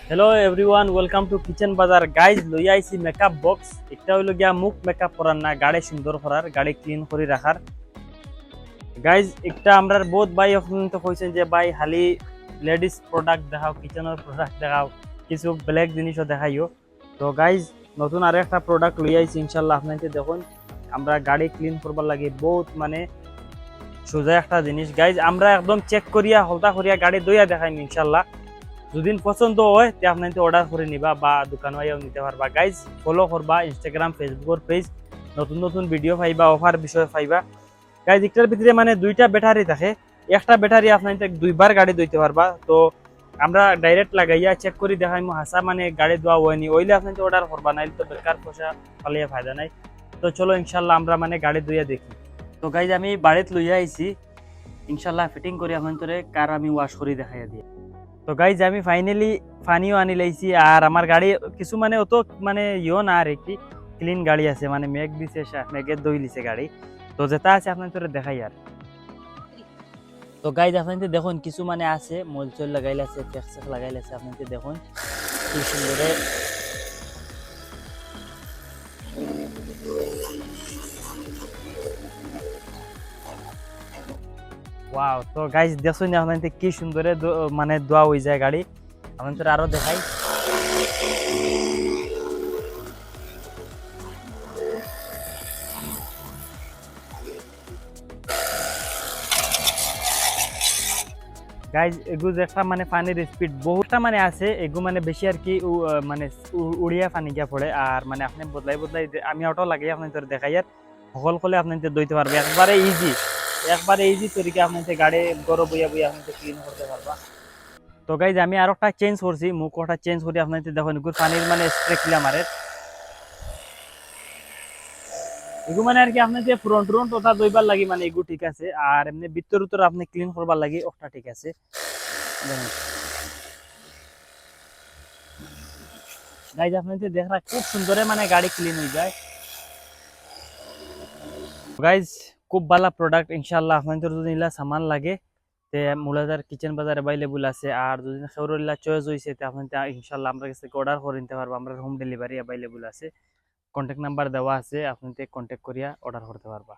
Hello everyone, welcome to kitchen বাজার। Guys লইয়া আইছি মেকআপ বক্স। একটা হইল গিয়া মুখ মেকআপ করার না, গাড়ি সুন্দর করার, গাড়ি ক্লিন করে রাখার। গাইজ একটা আমরা বহুত ভাই এখন তো কইছেন যে ভাই খালি লেডিস প্রোডাক্ট দেখাও, কিচেনের প্রোডাক্ট দেখাও, কিছু ব্ল্যাক জিনিসও দেখাইও। তো গাইজ নতুন আরো একটা প্রোডাক্ট লইয়া আইছি, ইনশাল্লাহ আপনাকে দেখুন। আমরা গাড়ি ক্লিন করবার লাগে বহুত মানে সোজা একটা জিনিস। গাইজ আমরা একদম চেক করিয়া হলতা করিয়া গাড়ি দইয়া দেখাইম ইনশাল্লাহ। যদি পছন্দ হয় তে আপনার অর্ডার করে নিবা বা দোকান আইয়াও নিতে পারবা। গাইজ ফলো করবা ইনস্টাগ্রাম ফেসবুকের পেজ, নতুন নতুন ভিডিও পাইবা, অফার বিষয় পাইবা। গাইজ একটার ভিতরে মানে দুইটা ব্যাটারি থাকে, একটা ব্যাটারি আপনার দুইবার গাড়ি ধুইতে পারবা। তো আমরা ডাইরেক্ট লাগাইয়া চেক করে দেখাইমু হাসা মানে গাড়ি ধোয়া হয়নি, ওইলে আপনার অর্ডার করবা, নাইলে তো বেকার পয়সা পালিয়ে ফায়দা নাই। তো চলো ইনশাল্লাহ আমরা মানে গাড়ি ধুইয়া দেখি। তো গাইজ আমি বাড়িতে লইয়া আইছি, ইনশাল্লাহ ফিটিং করি আপনার কার আমি ওয়াশ করে দেখাইয়া দিই। তো গাইজ আমি ফাইনালি পানিও আনি লাইছি, আর আমার গাড়ি কিছু মানে অত মানে ইও না আর কি ক্লিন গাড়ি আছে, মানে মেঘ দিছে, মেঘের দই লিছে গাড়ি। তো যেটা আছে আপনার তোরে দেখাই আর। তো গাইজ আপনাদের দেখুন কিছু মানে আছে, মলচল লাগাইলে আছে, চেক লাগাইলে আছে, আপনাদের দেখুন কি সুন্দরে। ওয়াও, তো গাইজ দেখুন আপনাদের কি সুন্দরে মানে দোয়া হয়ে যায় গাড়ি। আপনাদের আরো দেখাই। গাইজ এগু যে একটা মানে পানির স্পিড বহুতটা মানে আছে, এগু মানে বেশি আর কি মানে উড়িয়া পানি গিয়া পড়ে। আর মানে আপনি বদলাই বদলাই আমি অটো লাগাই আপনি তোর দেখাই আর সকল কলে আপনি দইতে পারবে একবারে ইজি, একবারে ইজি তরিকে আপনি গাড়ি গরো বইয়া বইয়া আপনি ক্লিন করতে পারবা। তো গাইজ আমি আর একটা চেঞ্জ করছি, মুখ ওটা চেঞ্জ করি আপনার দেখুন এগুর পানির মানে স্প্রে কিলা মারে। এগু মানে আর কি আপনি যে ফ্রন্ট ফ্রন্ট ওটা দইবার লাগি মানে এগু ঠিক আছে, আর এমনি ভিতর ভিতর আপনি ক্লিন করবার লাগি ওটা ঠিক আছে। দেখুন গাইজ আপনাদের দেখা খুব সুন্দর মানে গাড়ি ক্লিন হয়ে যায়। গাইজ খুব ভালো প্রোডাক্ট, ইনশাল্লাহ আপনাদের যদি ইলা সামান লাগে তে মুলাদার কিচেন বাজার অ্যাভেলেবল আছে। আর যদি সৌরল্লা চয়েস হয়েছে তে আপনাদের ইনশাল্লাহ আমরা কাছে অর্ডার করে নিতে পারবো, আমরা হোম ডেলিভারি অ্যাভেলেবল আছে। কন্ট্যাক্ট নাম্বার দেওয়া আছে, আপনাদের কন্ট্যাক্ট করিয়া অর্ডার করতে পারবা।